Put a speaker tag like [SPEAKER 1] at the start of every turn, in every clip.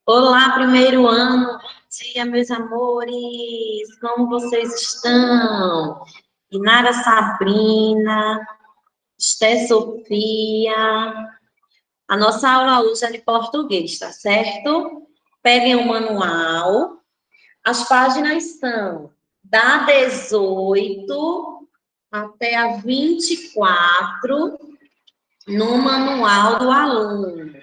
[SPEAKER 1] Olá, primeiro ano. Bom dia, meus amores. Como vocês estão? Inara Sabrina, Esté Sofia. A nossa aula hoje é de português, tá certo? Peguem o manual. As páginas são da 18 até a 24 no manual do aluno.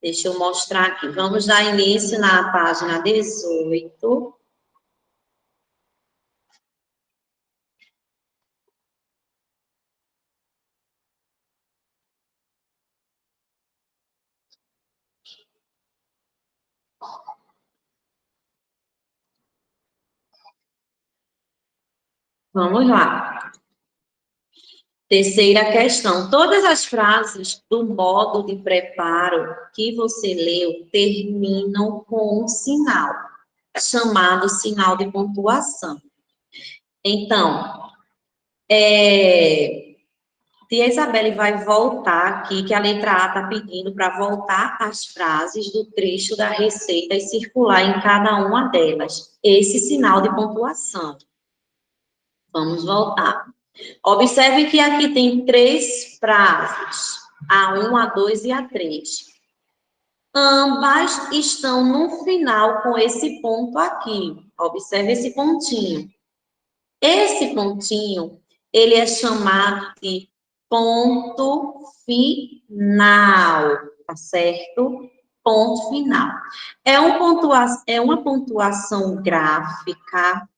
[SPEAKER 1] Deixa eu mostrar aqui. Vamos dar início na página 18. Vamos lá. Terceira questão. Todas as frases do modo de preparo que você leu terminam com um sinal, chamado sinal de pontuação. Então, tia Isabelle vai voltar aqui, que a letra A está pedindo para voltar as frases do trecho da receita e circular em cada uma delas esse sinal de pontuação. Vamos voltar. Observe que aqui tem 3 frases, A1, A2 e A3. Ambas estão no final com esse ponto aqui. Observe esse pontinho. Esse pontinho, ele é chamado de ponto final, tá certo? Ponto final. É uma pontuação gráfica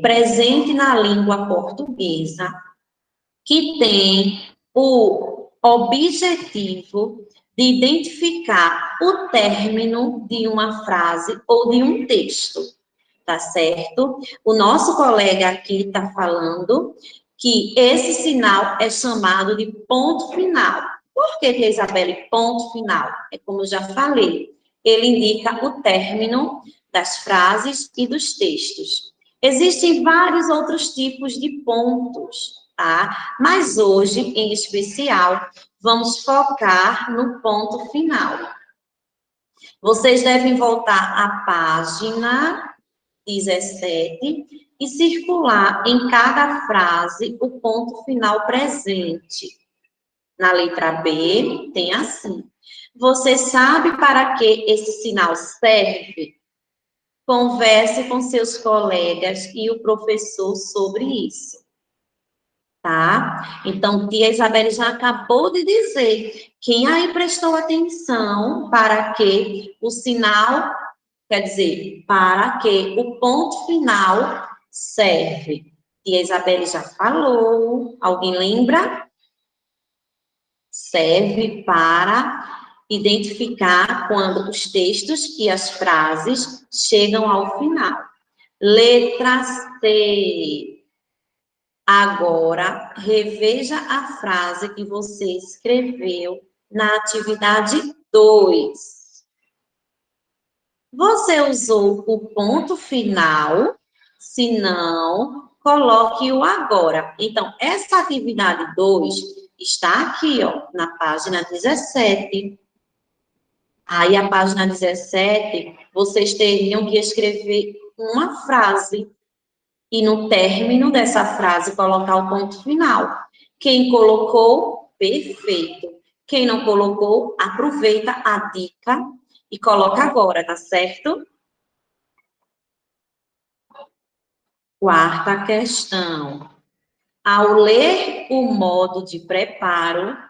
[SPEAKER 1] presente na língua portuguesa, que tem o objetivo de identificar o término de uma frase ou de um texto, tá certo? O nosso colega aqui está falando que esse sinal é chamado de ponto final. Por que, Isabelle, ponto final? É como eu já falei, ele indica o término das frases e dos textos. Existem vários outros tipos de pontos, tá? Mas hoje, em especial, vamos focar no ponto final. Vocês devem voltar à página 17 e circular em cada frase o ponto final presente. Na letra B, tem assim. Você sabe para que esse sinal serve? Converse com seus colegas e o professor sobre isso. Tá? Então, tia Isabelle já acabou de dizer. Quem aí prestou atenção para que o sinal, quer dizer, para que o ponto final serve? Tia Isabelle já falou. Alguém lembra? Serve para identificar quando os textos e as frases chegam ao final. Letra C. Agora, reveja a frase que você escreveu na atividade 2. Você usou o ponto final? Se não, coloque o agora. Então, essa atividade 2 está aqui, ó, na página 17. Aí, a página 17, vocês teriam que escrever uma frase e no término dessa frase colocar o ponto final. Quem colocou, perfeito. Quem não colocou, aproveita a dica e coloca agora, tá certo? Quarta questão. Ao ler o modo de preparo,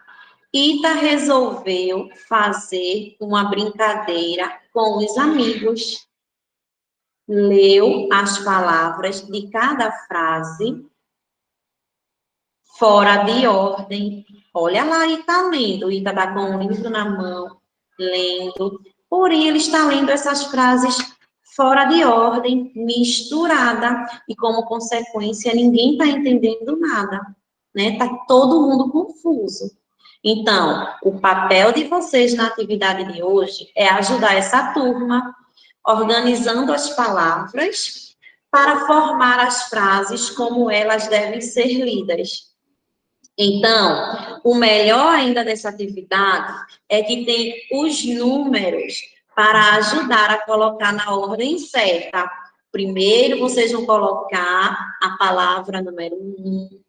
[SPEAKER 1] Ita resolveu fazer uma brincadeira com os amigos. Leu as palavras de cada frase fora de ordem. Olha lá, Ita está lendo. Ita está com um livro na mão, lendo. Porém, ele está lendo essas frases fora de ordem, misturada. E, como consequência, ninguém está entendendo nada. Né? Está todo mundo confuso. Então, o papel de vocês na atividade de hoje é ajudar essa turma, organizando as palavras para formar as frases como elas devem ser lidas. Então, o melhor ainda dessa atividade é que tem os números para ajudar a colocar na ordem certa. Primeiro, vocês vão colocar a palavra número 1,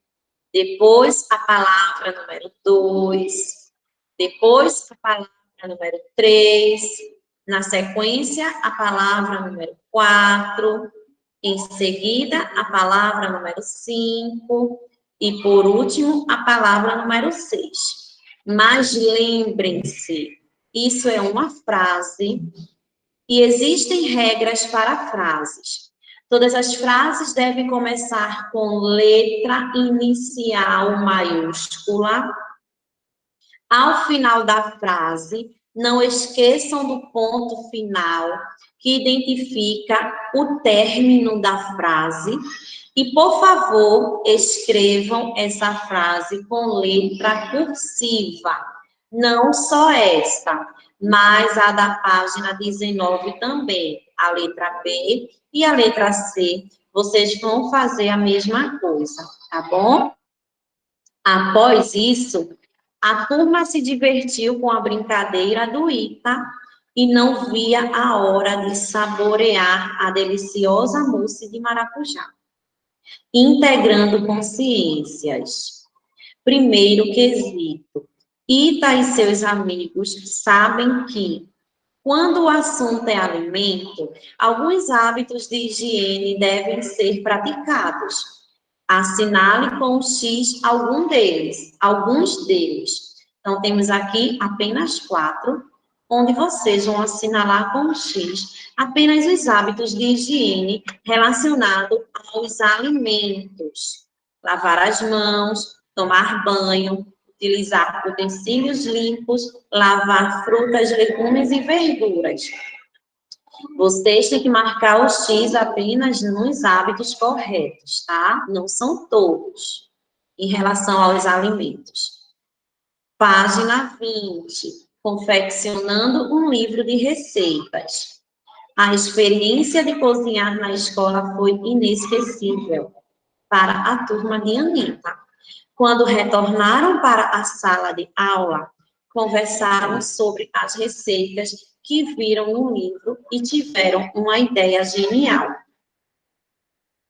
[SPEAKER 1] depois a palavra número 2, depois a palavra número 3, na sequência, a palavra número 4, em seguida, a palavra número 5, e, por último, a palavra número 6. Mas lembrem-se, isso é uma frase e existem regras para frases. Todas as frases devem começar com letra inicial maiúscula. Ao final da frase, não esqueçam do ponto final, que identifica o término da frase. E, por favor, escrevam essa frase com letra cursiva. Não só esta, mas a da página 19 também. A letra B e a letra C, vocês vão fazer a mesma coisa, tá bom? Após isso, a turma se divertiu com a brincadeira do Ita e não via a hora de saborear a deliciosa mousse de maracujá. Integrando consciências. Primeiro quesito. Ita e seus amigos sabem que, quando o assunto é alimento, alguns hábitos de higiene devem ser praticados. Assinale com o X alguns deles. Então, temos aqui apenas 4, onde vocês vão assinalar com o X apenas os hábitos de higiene relacionados aos alimentos. Lavar as mãos, tomar banho, utilizar utensílios limpos, lavar frutas, legumes e verduras. Vocês têm que marcar o X apenas nos hábitos corretos, tá? Não são todos, em relação aos alimentos. Página 20. Confeccionando um livro de receitas. A experiência de cozinhar na escola foi inesquecível para a turma de Anitta. Quando retornaram para a sala de aula, conversaram sobre as receitas que viram no livro e tiveram uma ideia genial.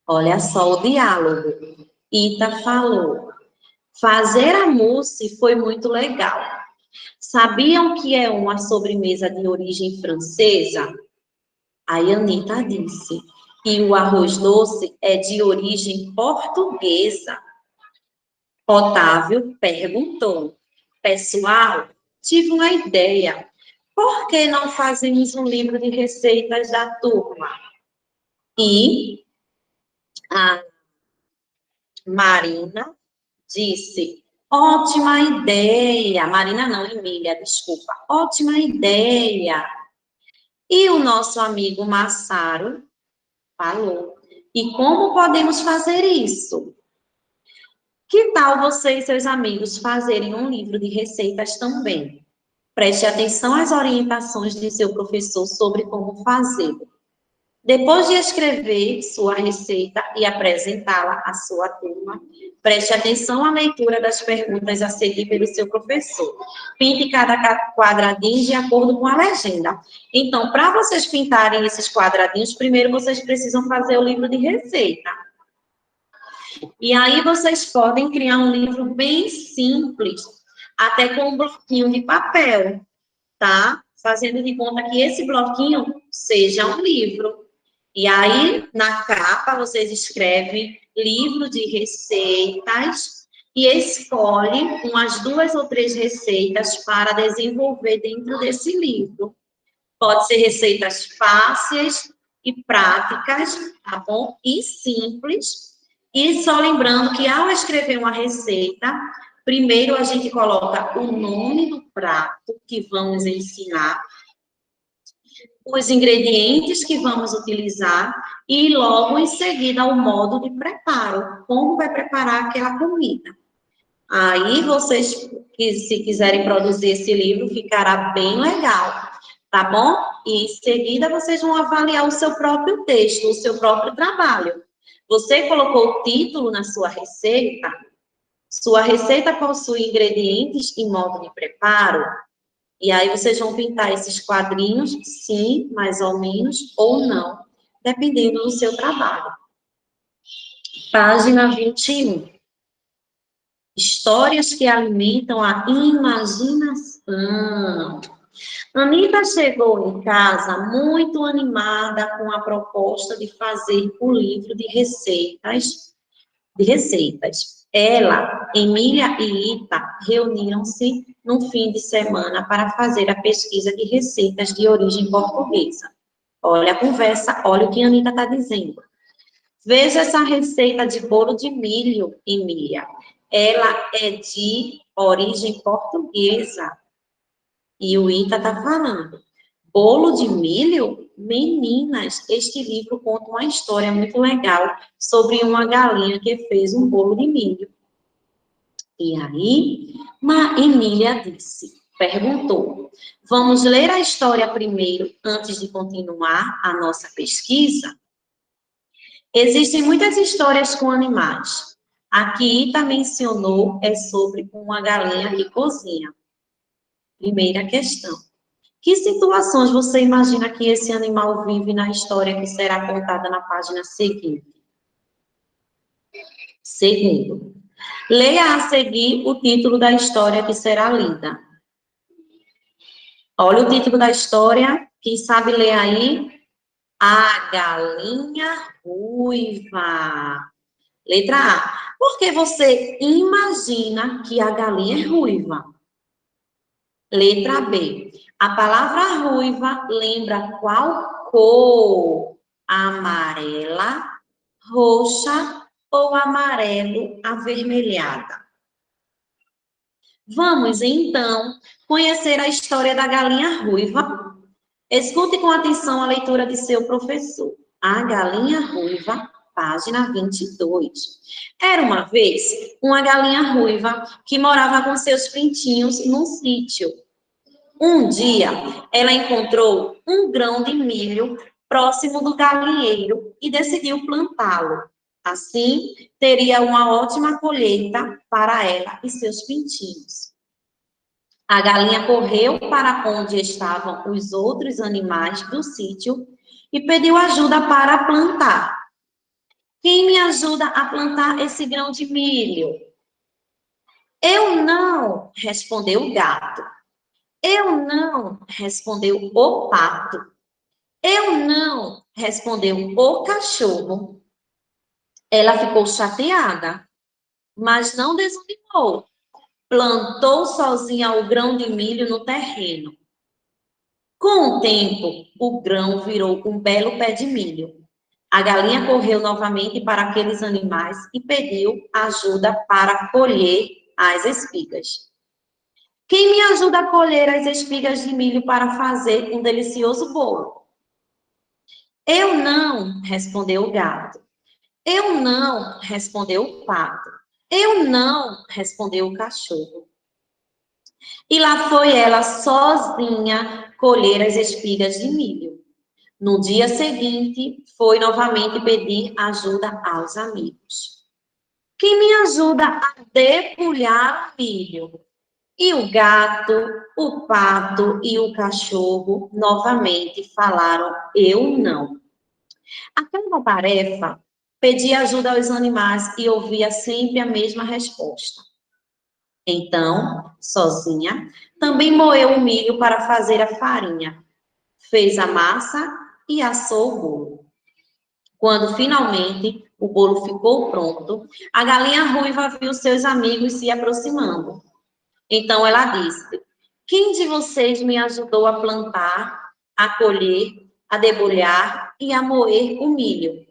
[SPEAKER 1] Olha só o diálogo. Ita falou: fazer a mousse foi muito legal. Sabiam que é uma sobremesa de origem francesa? Aí Anitta disse: e o arroz doce é de origem portuguesa. Otávio perguntou: pessoal, tive uma ideia. Por que não fazemos um livro de receitas da turma? E a Marina disse: ótima ideia. Marina não, Emília, desculpa. Ótima ideia. E o nosso amigo Massaro falou: e como podemos fazer isso? Que tal você e seus amigos fazerem um livro de receitas também? Preste atenção às orientações de seu professor sobre como fazê-lo. Depois de escrever sua receita e apresentá-la à sua turma, preste atenção à leitura das perguntas a seguir pelo seu professor. Pinte cada quadradinho de acordo com a legenda. Então, para vocês pintarem esses quadradinhos, primeiro vocês precisam fazer o livro de receita. E aí vocês podem criar um livro bem simples, até com um bloquinho de papel, tá? Fazendo de conta que esse bloquinho seja um livro. E aí, na capa, vocês escrevem livro de receitas e escolhe umas 2 ou 3 receitas para desenvolver dentro desse livro. Pode ser receitas fáceis e práticas, tá bom? E simples. E só lembrando que ao escrever uma receita, primeiro a gente coloca o nome do prato que vamos ensinar, os ingredientes que vamos utilizar e logo em seguida o modo de preparo, como vai preparar aquela comida. Aí vocês, se quiserem produzir esse livro, ficará bem legal, tá bom? E em seguida vocês vão avaliar o seu próprio texto, o seu próprio trabalho. Você colocou o título na sua receita? Sua receita possui ingredientes e modo de preparo? E aí vocês vão pintar esses quadrinhos, sim, mais ou menos, ou não, dependendo do seu trabalho. Página 21. Histórias que alimentam a imaginação. Anita chegou em casa muito animada com a proposta de fazer o livro de receitas. Ela, Emília e Ita reuniram-se no fim de semana para fazer a pesquisa de receitas de origem portuguesa. Olha a conversa, olha o que a Anita está dizendo. Veja essa receita de bolo de milho, Emília. Ela é de origem portuguesa. E o Ita está falando. Bolo de milho? Meninas, este livro conta uma história muito legal sobre uma galinha que fez um bolo de milho. E aí, Emília perguntou, vamos ler a história primeiro antes de continuar a nossa pesquisa? Existem muitas histórias com animais. A que Ita mencionou é sobre uma galinha que cozinha. Primeira questão. Que situações você imagina que esse animal vive na história que será contada na página seguinte? Segundo, leia a seguir o título da história que será lida. Olha o título da história, quem sabe ler aí? A Galinha Ruiva. Letra A. Por que você imagina que a galinha é ruiva? Letra B. A palavra ruiva lembra qual cor? Amarela, roxa ou amarelo avermelhada? Vamos, então, conhecer a história da galinha ruiva. Escute com atenção a leitura de seu professor. A Galinha Ruiva, página 22. Era uma vez uma galinha ruiva que morava com seus pintinhos num sítio. Um dia, ela encontrou um grão de milho próximo do galinheiro e decidiu plantá-lo. Assim, teria uma ótima colheita para ela e seus pintinhos. A galinha correu para onde estavam os outros animais do sítio e pediu ajuda para plantar. Quem me ajuda a plantar esse grão de milho? Eu não, respondeu o gato. Eu não, respondeu o pato. Eu não, respondeu o cachorro. Ela ficou chateada, mas não desanimou. Plantou sozinha o grão de milho no terreno. Com o tempo, o grão virou um belo pé de milho. A galinha correu novamente para aqueles animais e pediu ajuda para colher as espigas. Quem me ajuda a colher as espigas de milho para fazer um delicioso bolo? Eu não, respondeu o gato. Eu não, respondeu o pato. Eu não, respondeu o cachorro. E lá foi ela sozinha colher as espigas de milho. No dia seguinte, foi novamente pedir ajuda aos amigos. Quem me ajuda a debulhar o milho? E o gato, o pato e o cachorro novamente falaram: eu não. A cada tarefa, pedia ajuda aos animais e ouvia sempre a mesma resposta. Então, sozinha, também moeu o milho para fazer a farinha. Fez a massa e assou o bolo. Quando finalmente o bolo ficou pronto, a galinha ruiva viu seus amigos se aproximando. Então ela disse: quem de vocês me ajudou a plantar, a colher, a debulhar e a moer o milho?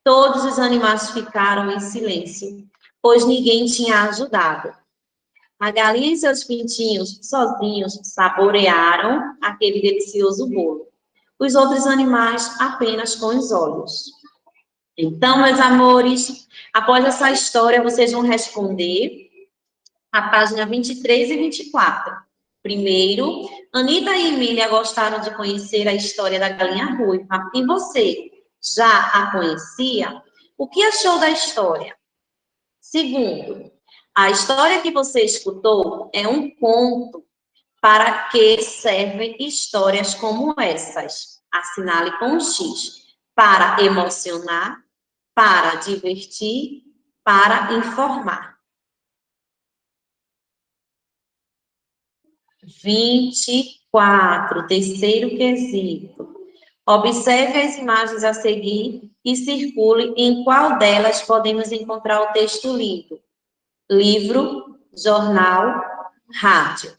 [SPEAKER 1] Todos os animais ficaram em silêncio, pois ninguém tinha ajudado. A galinha e seus pintinhos, sozinhos, saborearam aquele delicioso bolo. Os outros animais apenas com os olhos. Então, meus amores, após essa história, vocês vão responder a página 23 e 24. Primeiro, Anita e Emília gostaram de conhecer a história da galinha ruiva. E você, já a conhecia? O que achou da história? Segundo, A história que você escutou é um conto. Para que servem histórias como essas? Assinale com um X. Para emocionar, para divertir, para informar. 24, terceiro quesito. Observe as imagens a seguir e circule em qual delas podemos encontrar o texto lido. Livro, jornal, rádio.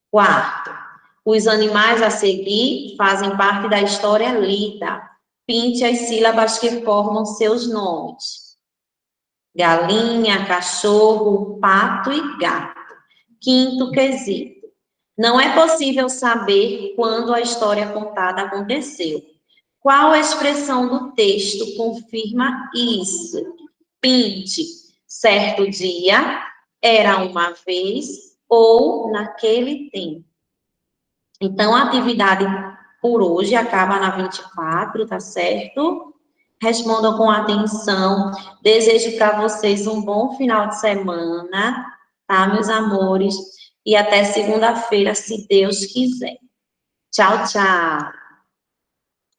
[SPEAKER 1] Quarto, os animais a seguir fazem parte da história lida. Pinte as sílabas que formam seus nomes. Galinha, cachorro, pato e gato. Quinto quesito. Não é possível saber quando a história contada aconteceu. Qual a expressão do texto confirma isso? Pinte. Certo dia, era uma vez ou naquele tempo. Então, a atividade por hoje acaba na 24, tá certo? Respondam com atenção. Desejo para vocês um bom final de semana, tá, meus amores? E até segunda-feira, se Deus quiser. Tchau, tchau.